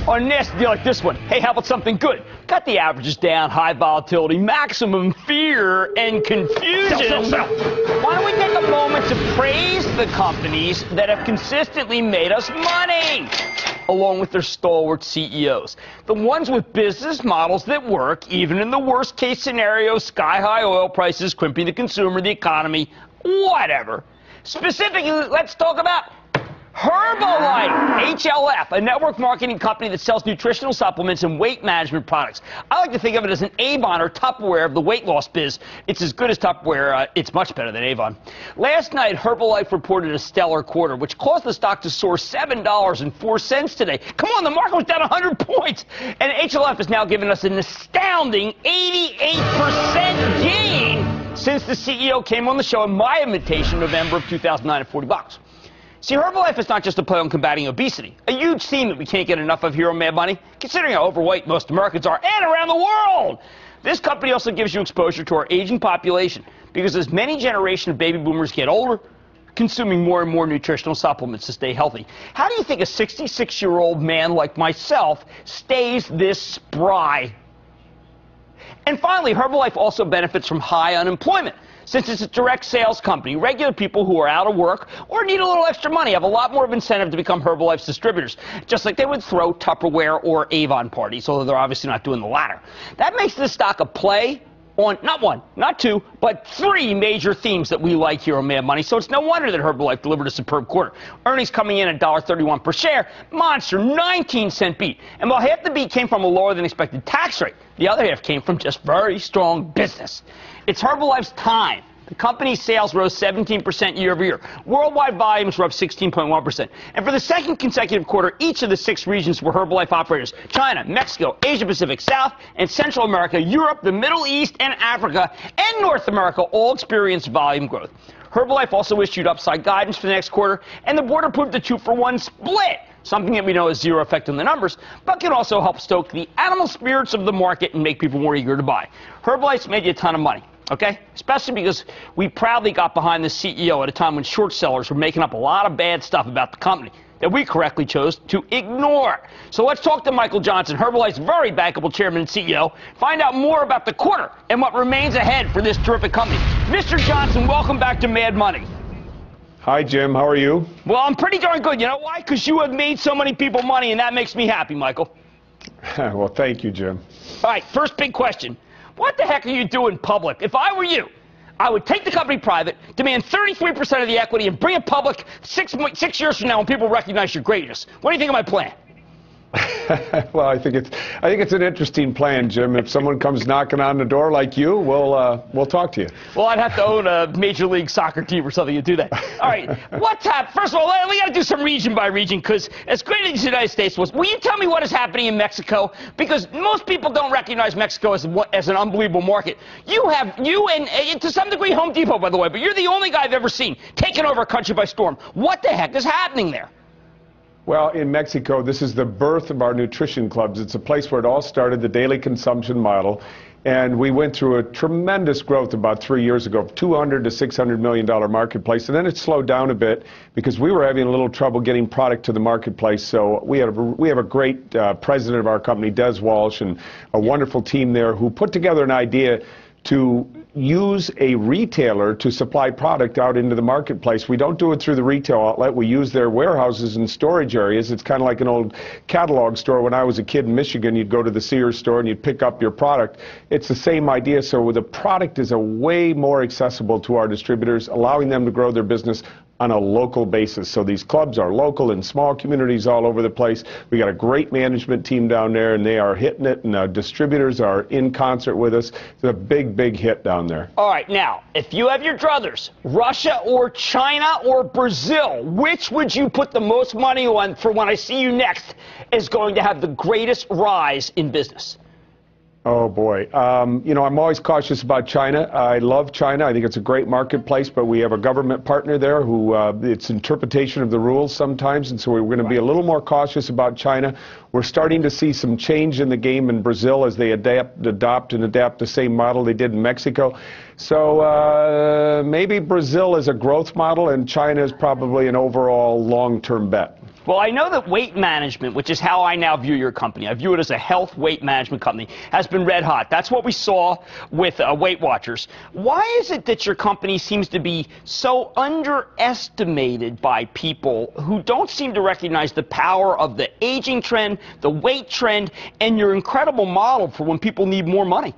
On a nasty deal like this one, hey, how about something good? Got the averages down, high volatility, maximum fear and confusion. Sell. Why don't we take a moment to praise the companies that have consistently made us money, along with their stalwart CEOs. The ones with business models that work, even in the worst case scenario, sky-high oil prices, crimping the consumer, the economy, whatever. Specifically, let's talk about Herbalife, HLF, a network marketing company that sells nutritional supplements and weight management products. I like to think of it as an Avon or Tupperware of the weight loss biz. It's as good as Tupperware. It's much better than Avon. Last night, Herbalife reported a stellar quarter, which caused the stock to soar $7.04 today. Come on, the market was down 100 points. And HLF has now given us an astounding 88% gain since the CEO came on the show in my invitation in November of 2009 at $40. See, Herbalife is not just a play on combating obesity, a huge theme that we can't get enough of here on Mad Money, considering how overweight most Americans are and around the world. This company also gives you exposure to our aging population, because as many generations of baby boomers get older, consuming more and more nutritional supplements to stay healthy. How do you think a 66-year-old man like myself stays this spry? And finally, Herbalife also benefits from high unemployment. Since it's a direct sales company, regular people who are out of work or need a little extra money have a lot more of incentive to become Herbalife's distributors, just like they would throw Tupperware or Avon parties, although they're obviously not doing the latter. That makes this stock a play on not one, not two, but three major themes that we like here on Mad Money, so it's no wonder that Herbalife delivered a superb quarter. Earnings coming in at $1.31 per share, monster 19-cent beat. And while half the beat came from a lower than expected tax rate, the other half came from just very strong business. It's Herbalife's time. The company's sales rose 17% year over year. Worldwide volumes were up 16.1%. And for the second consecutive quarter, each of the 6 regions where Herbalife operators, China, Mexico, Asia Pacific, South and Central America, Europe, the Middle East and Africa, and North America all experienced volume growth. Herbalife also issued upside guidance for the next quarter, and the board approved a 2-for-1 split, something that we know has zero effect on the numbers, but can also help stoke the animal spirits of the market and make people more eager to buy. Herbalife's made you a ton of money. Okay? Especially because we proudly got behind the CEO at a time when short sellers were making up a lot of bad stuff about the company that we correctly chose to ignore. So let's talk to Michael Johnson, Herbalife's very bankable chairman and CEO, find out more about the quarter and what remains ahead for this terrific company. Mr. Johnson, welcome back to Mad Money. Hi, Jim. How are you? Well, I'm pretty darn good. You know why? Because you have made so many people money, and that makes me happy, Michael. Well, thank you, Jim. All right, first big question. What the heck are you doing public? If I were you, I would take the company private, demand 33% of the equity, and bring it public 6 years from now when people recognize your greatness. What do you think of my plan? Well, I think it's an interesting plan, Jim. If someone comes knocking on the door like you, we'll talk to you. Well, I'd have to own a Major League Soccer team or something to do that. All right, what's happening? First of all, we got to do some region by region, because as great as the United States was, will you tell me what is happening in Mexico? Because most people don't recognize Mexico as an unbelievable market. You and to some degree Home Depot, by the way, but you're the only guy I've ever seen taking over a country by storm. What the heck is happening there? Well, in Mexico, this is the birth of our nutrition clubs. It's a place where it all started, the daily consumption model. And we went through a tremendous growth about 3 years ago, $200 to $600 million marketplace. And then it slowed down a bit because we were having a little trouble getting product to the marketplace. So we have a great president of our company, Des Walsh, and a wonderful team there who put together an idea to use a retailer to supply product out into the marketplace. We don't do it through the retail outlet. We use their warehouses and storage areas. It's kind of like an old catalog store. When I was a kid in Michigan, you'd go to the Sears store and you'd pick up your product. It's the same idea. So the product is a way more accessible to our distributors, allowing them to grow their business on a local basis. So these clubs are local in small communities all over the place. We got a great management team down there, and they are hitting it, and distributors are in concert with us. It's a big, big hit down there. All right, now, if you have your druthers, Russia or China or Brazil, which would you put the most money on for when I see you next is going to have the greatest rise in business? Oh, boy. You know, I'm always cautious about China. I love China. I think it's a great marketplace, but we have a government partner there who it's interpretation of the rules sometimes, and so we're going to be a little more cautious about China. We're starting to see some change in the game in Brazil as they adopt the same model they did in Mexico. So maybe Brazil is a growth model, and China is probably an overall long-term bet. Well, I know that weight management, which is how I now view your company, I view it as a health weight management company, has been red hot. That's what we saw with Weight Watchers. Why is it that your company seems to be so underestimated by people who don't seem to recognize the power of the aging trend, the weight trend, and your incredible model for when people need more money?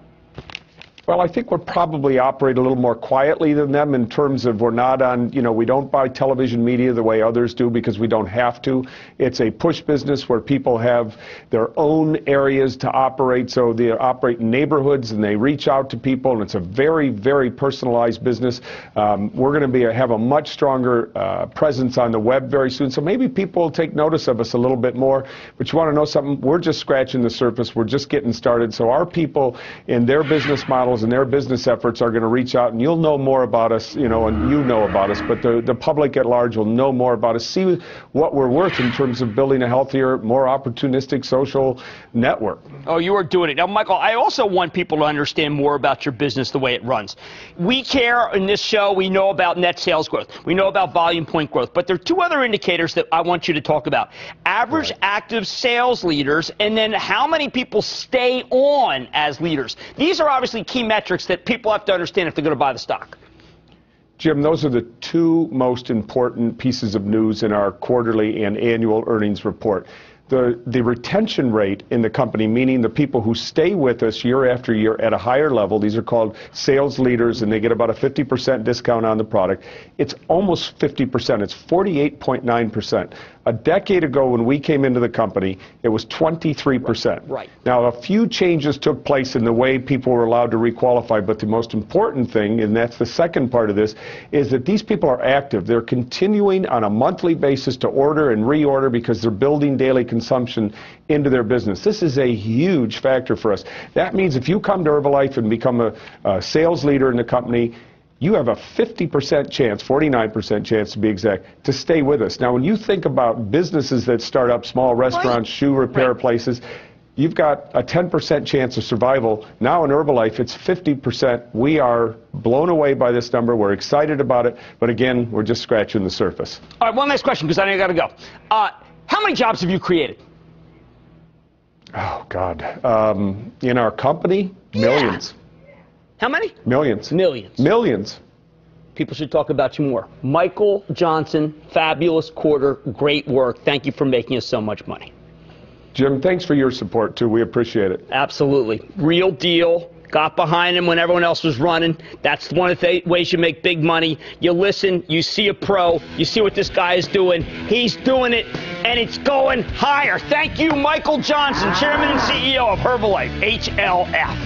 Well, I think we're probably operate a little more quietly than them in terms of we're not on, we don't buy television media the way others do because we don't have to. It's a push business where people have their own areas to operate. So they operate in neighborhoods and they reach out to people, and it's a very, very personalized business. We're going to have a much stronger presence on the web very soon. So maybe people will take notice of us a little bit more. But you want to know something? We're just scratching the surface. We're just getting started. So our people in their business models and their business efforts are going to reach out, and you'll know more about us, and you know about us, but the public at large will know more about us, see what we're worth in terms of building a healthier, more opportunistic social network. Oh, you are doing it. Now, Michael, I also want people to understand more about your business, the way it runs. We care in this show, we know about net sales growth, we know about volume point growth, but there are two other indicators that I want you to talk about. Average active sales leaders, and then how many people stay on as leaders. These are obviously key metrics that people have to understand if they're going to buy the stock. Jim, those are the two most important pieces of news in our quarterly and annual earnings report. The retention rate in the company, meaning the people who stay with us year after year at a higher level, these are called sales leaders, and they get about a 50% discount on the product. It's almost 50%. It's 48.9%. A decade ago when we came into the company, it was 23%. Right. Now, a few changes took place in the way people were allowed to requalify, but the most important thing, and that's the second part of this, is that these people are active. They're continuing on a monthly basis to order and reorder because they're building daily consumption into their business. This is a huge factor for us. That means if you come to Herbalife and become a sales leader in the company, you have a 50% chance, 49% chance to be exact, to stay with us. Now, when you think about businesses that start up, small restaurants, shoe repair places, you've got a 10% chance of survival. Now in Herbalife, it's 50%. We are blown away by this number. We're excited about it. But again, we're just scratching the surface. All right, one last question, because I know you got to go. How many jobs have you created? Oh, God. In our company, millions. How many? Millions. Millions. Millions. People should talk about you more. Michael Johnson, fabulous quarter, great work. Thank you for making us so much money. Jim, thanks for your support, too. We appreciate it. Absolutely. Real deal. Got behind him when everyone else was running. That's one of the ways you make big money. You listen, you see a pro, you see what this guy is doing. He's doing it, and it's going higher. Thank you, Michael Johnson, Chairman and CEO of Herbalife, HLF.